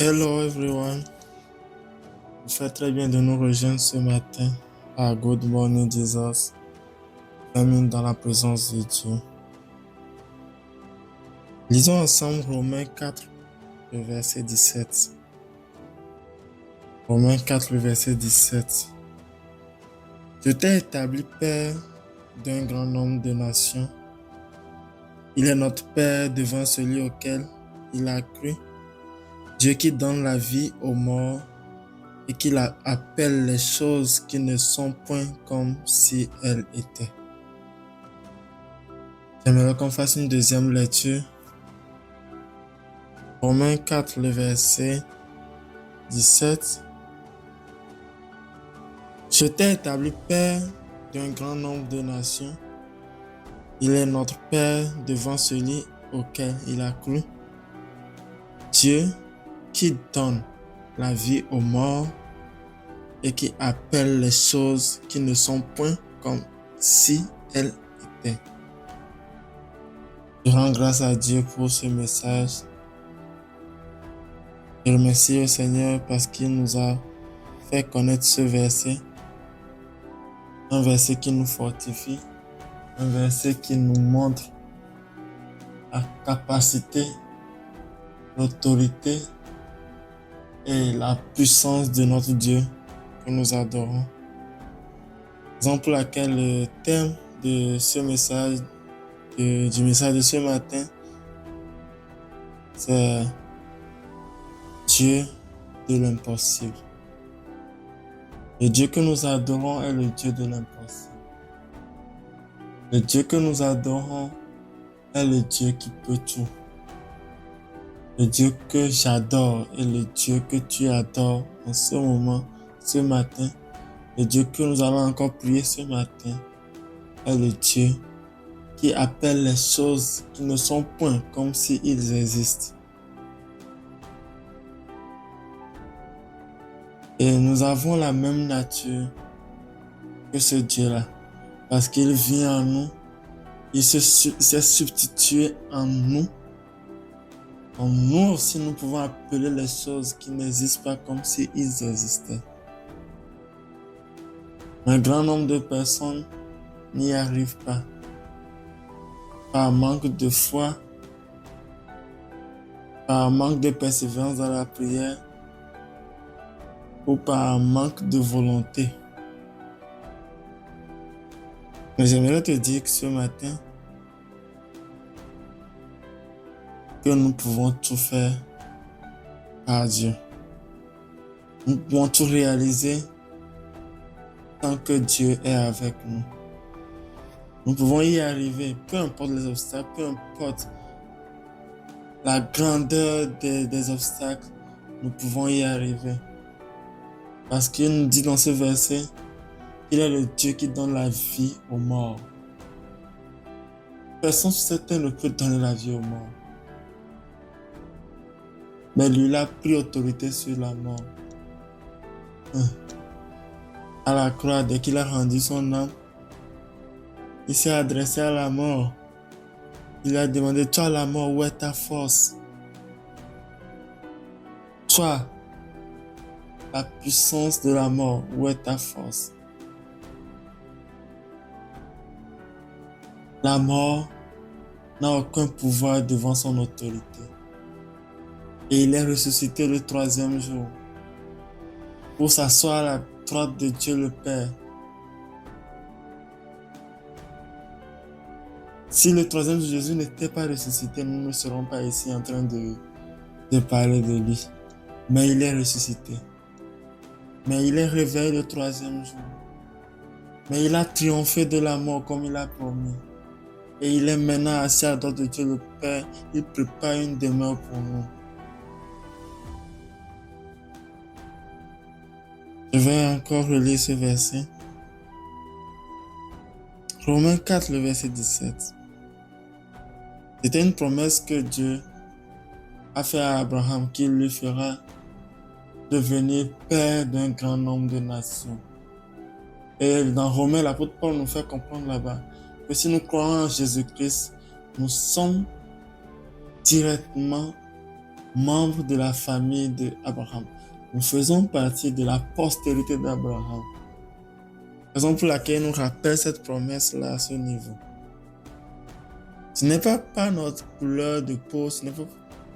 Hello everyone, vous faites très bien de nous rejoindre ce matin à Good Morning Jesus, famille dans la présence de Dieu. Lisons ensemble Romains 4, le verset 17. Romains 4, le verset 17. Je t'ai établi Père d'un grand nombre de nations. Il est notre Père devant celui auquel il a cru. Dieu qui donne la vie aux morts et qui appelle les choses qui ne sont point comme si elles étaient. J'aimerais qu'on fasse une deuxième lecture. Romains 4, le verset 17. Je t'ai établi Père d'un grand nombre de nations. Il est notre Père devant celui auquel il a cru. Dieu qui donne la vie aux morts et qui appelle les choses qui ne sont point comme si elles étaient. Je rends grâce à Dieu pour ce message. Je remercie le Seigneur parce qu'il nous a fait connaître ce verset. Un verset qui nous fortifie. Un verset qui nous montre la capacité, l'autorité et la puissance de notre Dieu que nous adorons. Raison pour laquelle le thème de ce message, du message de ce matin, c'est Dieu de l'impossible. Le Dieu que nous adorons est le Dieu de l'impossible. Le Dieu que nous adorons est le Dieu qui peut tout. Le Dieu que j'adore est le Dieu que tu adores en ce moment, ce matin. Le Dieu que nous allons encore prier ce matin est le Dieu qui appelle les choses qui ne sont point comme s'ils existent. Et nous avons la même nature que ce Dieu-là. Parce qu'il vit en nous, il s'est substitué en nous. En nous aussi, nous pouvons appeler les choses qui n'existent pas comme s'ils existaient. Un grand nombre de personnes n'y arrivent pas. Par manque de foi, par manque de persévérance dans la prière, ou par manque de volonté. Mais j'aimerais te dire que ce matin, que nous pouvons tout faire par Dieu. Nous pouvons tout réaliser tant que Dieu est avec nous. Nous pouvons y arriver, peu importe les obstacles, peu importe la grandeur des obstacles, nous pouvons y arriver. Parce qu'il nous dit dans ce verset, il est le Dieu qui donne la vie aux morts. Personne sur cette terre ne peut donner la vie aux morts. Mais lui, il a pris autorité sur la mort. À la croix, dès qu'il a rendu son âme, il s'est adressé à la mort. Il a demandé, toi la mort, où est ta force? Toi, la puissance de la mort, où est ta force? La mort n'a aucun pouvoir devant son autorité. Et il est ressuscité le 3e jour pour s'asseoir à la droite de Dieu le Père. Si le 3e jour Jésus n'était pas ressuscité, nous ne serons pas ici en train de parler de lui. Mais il est ressuscité. Mais il est réveillé le 3e jour. Mais il a triomphé de la mort comme il a promis. Et il est maintenant assis à la droite de Dieu le Père. Il prépare une demeure pour nous. Je vais encore relire ce verset. Romains 4, le verset 17. C'était une promesse que Dieu a fait à Abraham qu'il lui fera devenir père d'un grand nombre de nations. Et dans Romains, l'apôtre Paul nous fait comprendre là-bas que si nous croyons en Jésus-Christ, nous sommes directement membres de la famille d'Abraham. Nous faisons partie de la postérité d'Abraham. Raison pour laquelle il nous rappelle cette promesse-là à ce niveau. Ce n'est pas par notre couleur de peau, ce n'est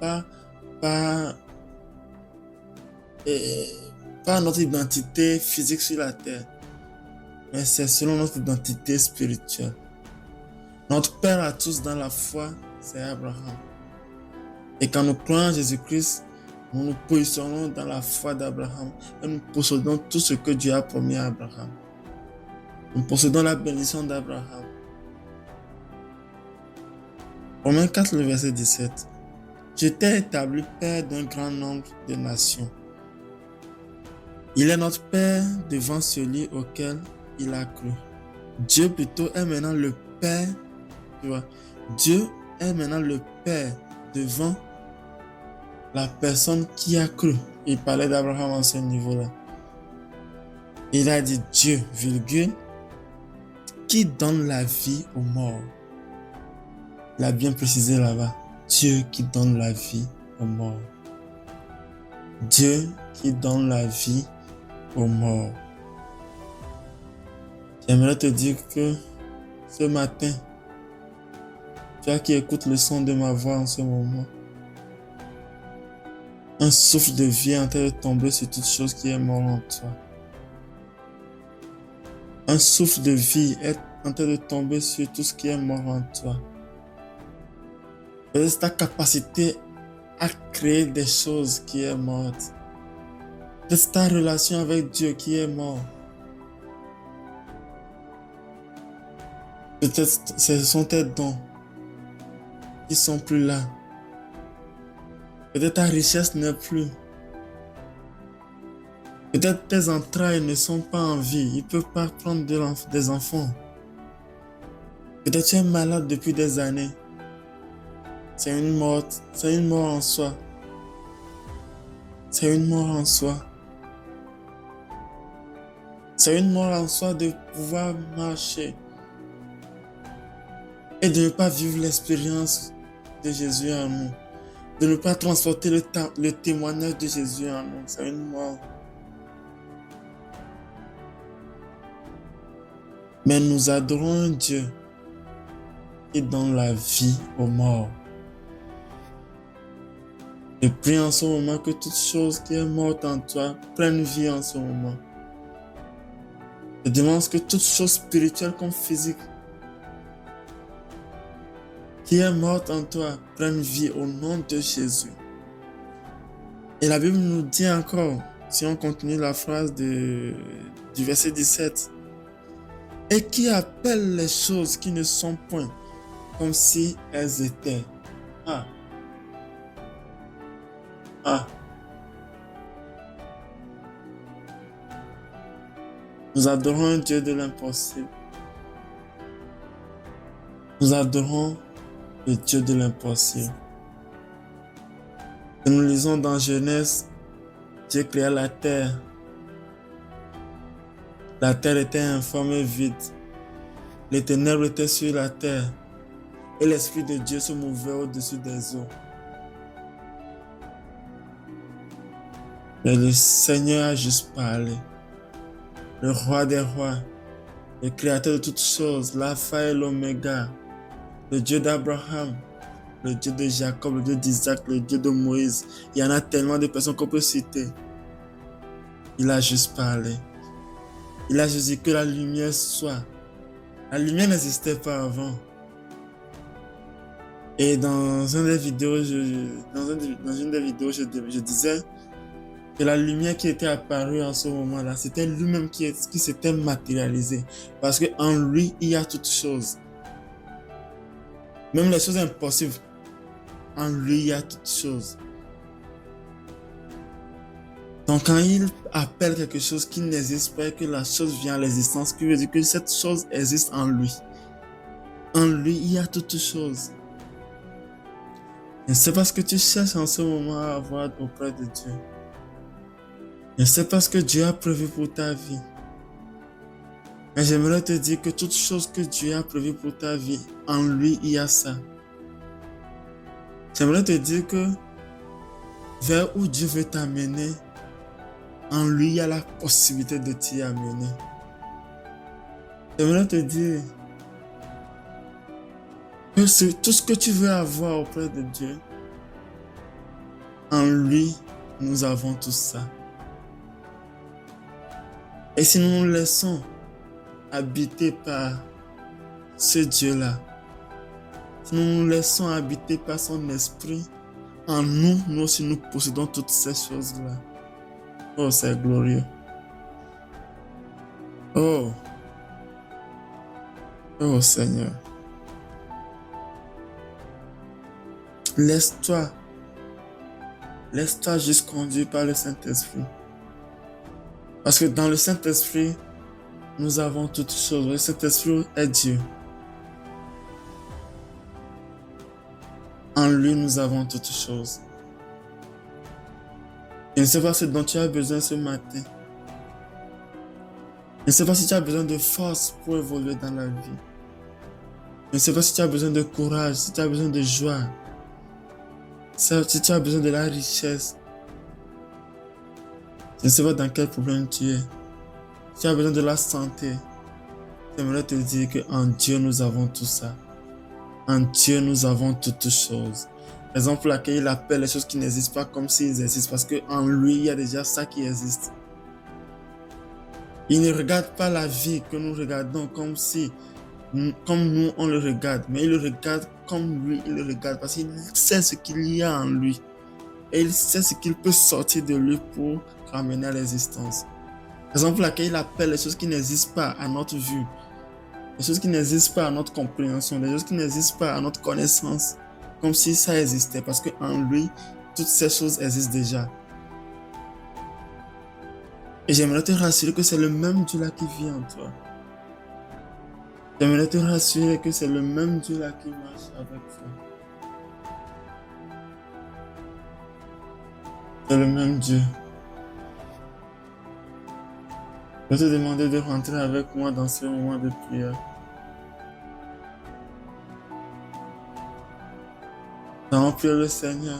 pas notre identité physique sur la terre, mais c'est selon notre identité spirituelle. Notre Père à tous dans la foi, c'est Abraham. Et quand nous croyons en Jésus-Christ, nous nous positionnons dans la foi d'Abraham et nous possédons tout ce que Dieu a promis à Abraham. Nous possédons la bénédiction d'Abraham. Romains 4, le verset 17. Je t'ai établi père d'un grand nombre de nations. Il est notre Père devant celui auquel il a cru. Dieu plutôt est maintenant le Père. Tu vois, Dieu est maintenant le Père devant la personne qui a cru. Il parlait d'Abraham à ce niveau-là. Il a dit Dieu, virgule, qui donne la vie aux morts. Il a bien précisé là-bas. Dieu qui donne la vie aux morts. Dieu qui donne la vie aux morts. J'aimerais te dire que ce matin, toi qui écoutes le son de ma voix en ce moment, un souffle de vie est en train de tomber sur toute chose qui est morte en toi. Un souffle de vie est en train de tomber sur tout ce qui est mort en toi. C'est ta capacité à créer des choses qui est morte. C'est ta relation avec Dieu qui est morte. Peut-être ce sont tes dons qui sont plus là. Peut-être ta richesse n'est plus. Peut-être tes entrailles ne sont pas en vie. Ils ne peuvent pas prendre des enfants. Peut-être tu es malade depuis des années. C'est une mort en soi. C'est une mort en soi. C'est une mort en soi de pouvoir marcher et de ne pas vivre l'expérience de Jésus en nous. De ne pas transporter le témoignage de Jésus en nous. C'est une mort. Mais nous adorons un Dieu qui donne la vie aux morts. Je prie en ce moment que toute chose qui est morte en toi prenne vie en ce moment. Je demande que toute chose spirituelle comme physique qui est morte en toi prenne vie au nom de Jésus. Et la Bible nous dit encore, si on continue la phrase du verset 17, et qui appelle les choses qui ne sont point comme si elles étaient. Nous adorons un Dieu de l'impossible. Nous adorons le Dieu de l'impossible. Et nous lisons dans Genèse, Dieu créa la terre. La terre était informe et vide. Les ténèbres étaient sur la terre. Et l'Esprit de Dieu se mouvait au-dessus des eaux. Et le Seigneur a juste parlé. Le roi des rois, le créateur de toutes choses, l'alpha et l'oméga, le Dieu d'Abraham, le Dieu de Jacob, le Dieu d'Isaac, le Dieu de Moïse. Il y en a tellement de personnes qu'on peut citer. Il a juste parlé. Il a juste dit que la lumière soit. La lumière n'existait pas avant. Et dans une des vidéos, je disais que la lumière qui était apparue en ce moment-là, c'était lui-même qui s'était matérialisé. Parce qu'en lui, il y a toutes choses. Même les choses impossibles, en lui, il y a toutes choses. Donc quand il appelle quelque chose qui n'existe pas et que la chose vient à l'existence, qui veut dire que cette chose existe en lui. En lui, il y a toutes choses. Et c'est parce que tu cherches en ce moment à avoir auprès de Dieu. Et c'est parce que Dieu a prévu pour ta vie. Mais j'aimerais te dire que toute chose que Dieu a prévu pour ta vie, en lui, il y a ça. J'aimerais te dire que vers où Dieu veut t'amener, en lui, il y a la possibilité de t'y amener. J'aimerais te dire que tout ce que tu veux avoir auprès de Dieu, en lui, nous avons tout ça. Et si nous nous laissons habiter par ce Dieu-là, si nous nous laissons habiter par son esprit, en nous, nous aussi, nous possédons toutes ces choses-là. Oh, c'est glorieux. Oh, oh Seigneur. Laisse-toi juste conduire par le Saint-Esprit. Parce que dans le Saint-Esprit, nous avons toutes choses. Le Saint-Esprit est Dieu. En lui, nous avons toutes choses. Je ne sais pas ce dont tu as besoin ce matin. Je ne sais pas si tu as besoin de force pour évoluer dans la vie. Je ne sais pas si tu as besoin de courage, si tu as besoin de joie, si tu as besoin de la richesse. Je ne sais pas dans quel problème tu es. Si tu as besoin de la santé, j'aimerais te dire qu'en Dieu, nous avons tout ça. En Dieu, nous avons toutes choses. Raison pour laquelle il appelle les choses qui n'existent pas comme s'ils existent. Parce qu'en lui, il y a déjà ça qui existe. Il ne regarde pas la vie que nous regardons comme nous on le regarde. Mais il le regarde comme lui, il le regarde. Parce qu'il sait ce qu'il y a en lui. Et il sait ce qu'il peut sortir de lui pour ramener à l'existence. Raison pour laquelle il appelle les choses qui n'existent pas à notre vue. Les choses qui n'existent pas à notre compréhension, les choses qui n'existent pas à notre connaissance, comme si ça existait, parce qu'en lui, toutes ces choses existent déjà. Et j'aimerais te rassurer que c'est le même Dieu là qui vit en toi. J'aimerais te rassurer que c'est le même Dieu là qui marche avec toi. C'est le même Dieu. Je vais te demander de rentrer avec moi dans ce moment de prière. Nous allons prier le Seigneur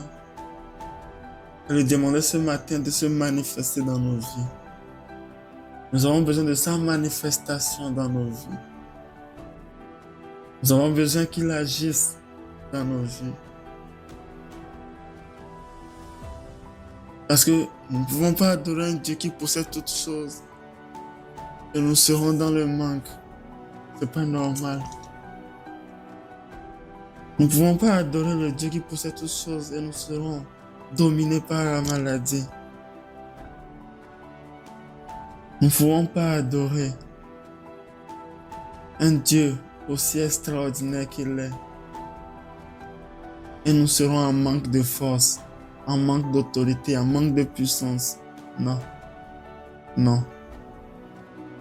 et lui demander ce matin de se manifester dans nos vies. Nous avons besoin de sa manifestation dans nos vies. Nous avons besoin qu'il agisse dans nos vies. Parce que nous ne pouvons pas adorer un Dieu qui possède toutes choses. Et nous serons dans le manque. C'est pas normal. Nous ne pouvons pas adorer le Dieu qui possède toutes choses et nous serons dominés par la maladie. Nous ne pouvons pas adorer un Dieu aussi extraordinaire qu'il est. Et nous serons en manque de force, en manque d'autorité, en manque de puissance. Non. Non.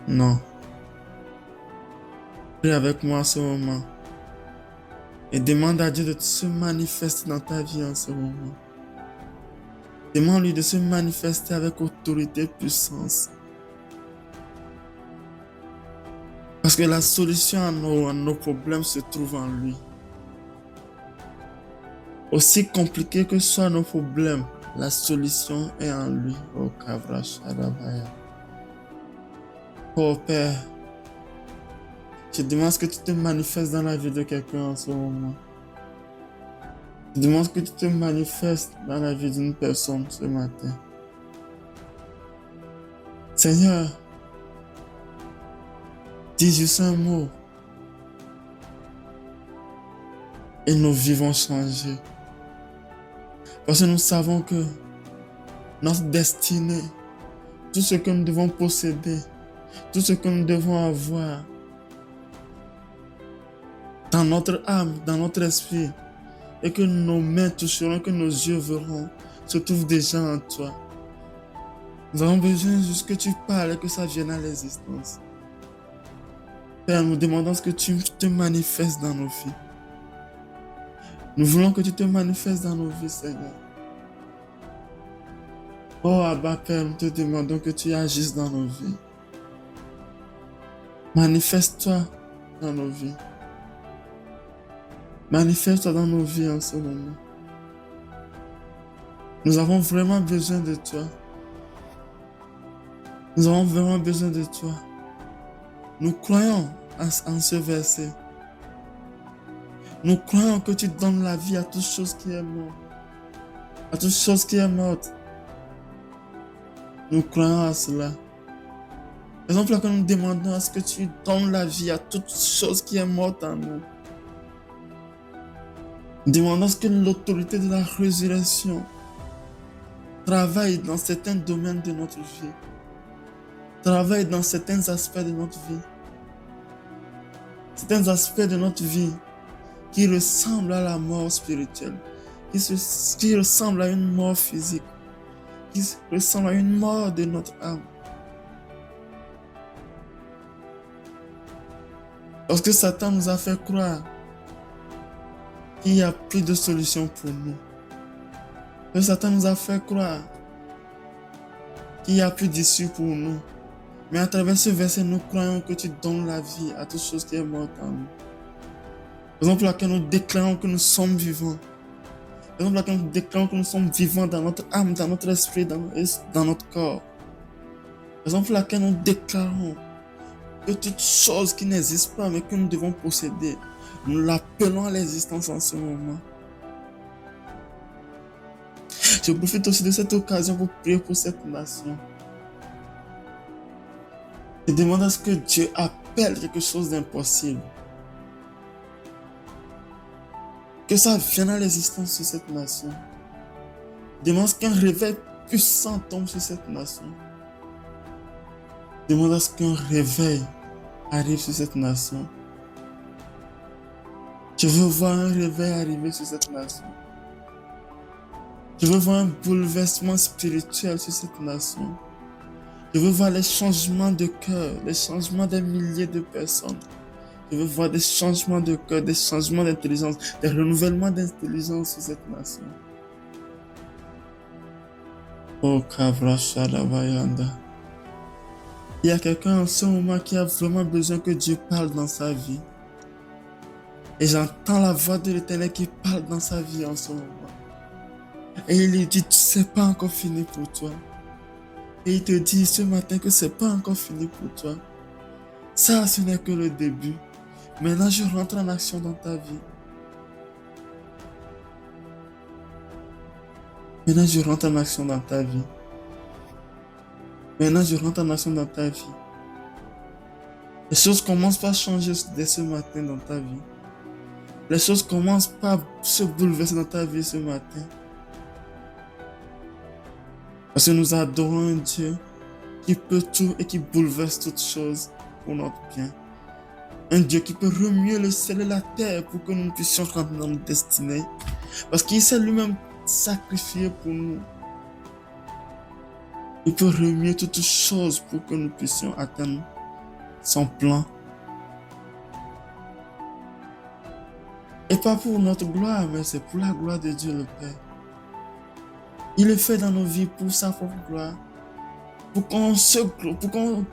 Non. Prie avec moi en ce moment. Et demande à Dieu de se manifester dans ta vie en ce moment. Demande-lui de se manifester avec autorité et puissance. Parce que la solution à nos problèmes se trouve en lui. Aussi compliqué que soient nos problèmes, la solution est en lui. Oh, Kavra Shadabaya. Oh Père, je demande que tu te manifestes dans la vie de quelqu'un en ce moment. Je demande que tu te manifestes dans la vie d'une personne ce matin. Seigneur, dis juste un mot et nos vies vont changer. Parce que nous savons que notre destinée, tout ce que nous devons posséder, tout ce que nous devons avoir dans notre âme, dans notre esprit, et que nos mains toucheront, que nos yeux verront, se trouve déjà en toi. Nous avons besoin juste que tu parles et que ça vienne à l'existence. Père, nous demandons que tu te manifestes dans nos vies. Nous voulons que tu te manifestes dans nos vies, Seigneur. Oh Abba Père, nous te demandons que tu agisses dans nos vies. Manifeste-toi dans nos vies. Manifeste-toi dans nos vies en ce moment. Nous avons vraiment besoin de toi. Nous avons vraiment besoin de toi. Nous croyons en ce verset. Nous croyons que tu donnes la vie à toute chose qui est morte. À toute chose qui est morte. Nous croyons à cela. Par exemple, là que nous demandons à ce que tu donnes la vie à toute chose qui est morte en nous. Nous demandons à ce que l'autorité de la résurrection travaille dans certains domaines de notre vie. Travaille dans certains aspects de notre vie. Certains aspects de notre vie qui ressemblent à la mort spirituelle, qui ressemblent à une mort physique, qui ressemblent à une mort de notre âme. Parce que Satan nous a fait croire qu'il n'y a plus de solution pour nous. Que Satan nous a fait croire qu'il n'y a plus d'issue pour nous. Mais à travers ce verset, nous croyons que tu donnes la vie à toute chose qui est morte en nous. Par exemple, laquelle nous déclarons que nous sommes vivants. Par exemple, laquelle nous déclarons que nous sommes vivants dans notre âme, dans notre esprit, dans notre corps. Par exemple, laquelle nous déclarons que toute chose qui n'existe pas, mais que nous devons posséder, nous l'appelons à l'existence en ce moment. Je profite aussi de cette occasion pour prier pour cette nation. Je demande à ce que Dieu appelle quelque chose d'impossible. Que ça vienne à l'existence sur cette nation. Je demande à ce qu'un réveil puissant tombe sur cette nation. Je demande à ce qu'un réveil arrive sur cette nation. Je veux voir un réveil arriver sur cette nation. Je veux voir un bouleversement spirituel sur cette nation. Je veux voir les changements de cœur, les changements des milliers de personnes. Je veux voir des changements de cœur, des changements d'intelligence, des renouvellements d'intelligence sur cette nation. Oh, Kavrashadavayanda. Il y a quelqu'un en ce moment qui a vraiment besoin que Dieu parle dans sa vie. Et j'entends la voix de l'Éternel qui parle dans sa vie en ce moment. Et il lui dit, c'est pas encore fini pour toi. Et il te dit ce matin que c'est pas encore fini pour toi. Ça, ce n'est que le début. Maintenant, je rentre en action dans ta vie. Maintenant, je rentre en action dans ta vie. Maintenant, je rentre en action dans ta vie. Les choses commencent par changer dès ce matin dans ta vie. Les choses commencent par se bouleverser dans ta vie ce matin. Parce que nous adorons un Dieu qui peut tout et qui bouleverse toutes choses pour notre bien. Un Dieu qui peut remuer le ciel et la terre pour que nous puissions rentrer dans notre destinée. Parce qu'il s'est lui-même sacrifié pour nous. Il peut remuer toutes choses pour que nous puissions atteindre son plan. Et pas pour notre gloire, mais c'est pour la gloire de Dieu le Père. Il le fait dans nos vies pour sa propre gloire. Pour qu'on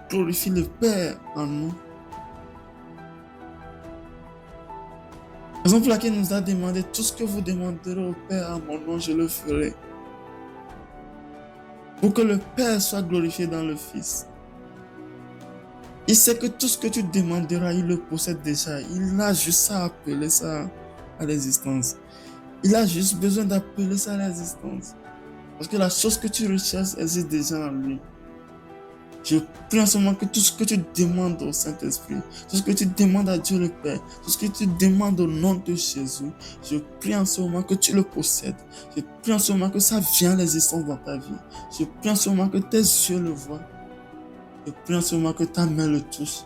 glorifie le Père en nous. Par exemple, laquelle nous a demandé tout ce que vous demanderez au Père en mon nom, je le ferai. Pour que le Père soit glorifié dans le Fils. Il sait que tout ce que tu demanderas, il le possède déjà. Il a juste à appeler ça à l'existence. Il a juste besoin d'appeler ça à l'existence. Parce que la chose que tu recherches existe déjà en lui. Je prie en ce moment que tout ce que tu demandes au Saint-Esprit, tout ce que tu demandes à Dieu le Père, tout ce que tu demandes au nom de Jésus, je prie en ce moment que tu le possèdes. Je prie en ce moment que ça vienne à l'existence dans ta vie. Je prie en ce moment que tes yeux le voient. Je prie en ce moment que ta main le touche.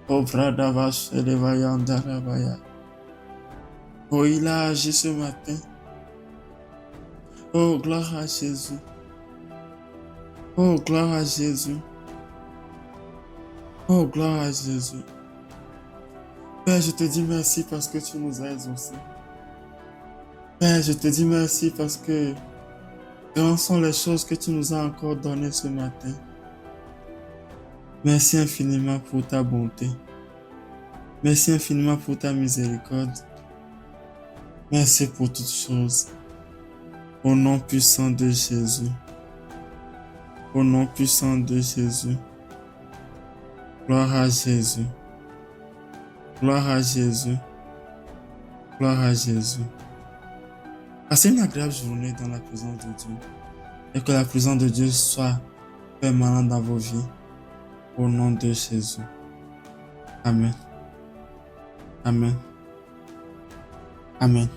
Oh, Bradavash, Elevayandarabaya. Oh, il a agi ce matin. Oh, gloire à Jésus. Oh, gloire à Jésus. Oh, gloire à Jésus. Père, je te dis merci parce que tu nous as exaucés. Père, je te dis merci parce que grandes sont les choses que tu nous as encore données ce matin. Merci infiniment pour ta bonté. Merci infiniment pour ta miséricorde. Merci pour toutes choses. Au nom puissant de Jésus. Au nom puissant de Jésus. Gloire à Jésus. Gloire à Jésus. Gloire à Jésus. Passez une agréable journée dans la présence de Dieu. Et que la présence de Dieu soit permanente dans vos vies. Au nom de Jésus. Amen. Amen. Amen.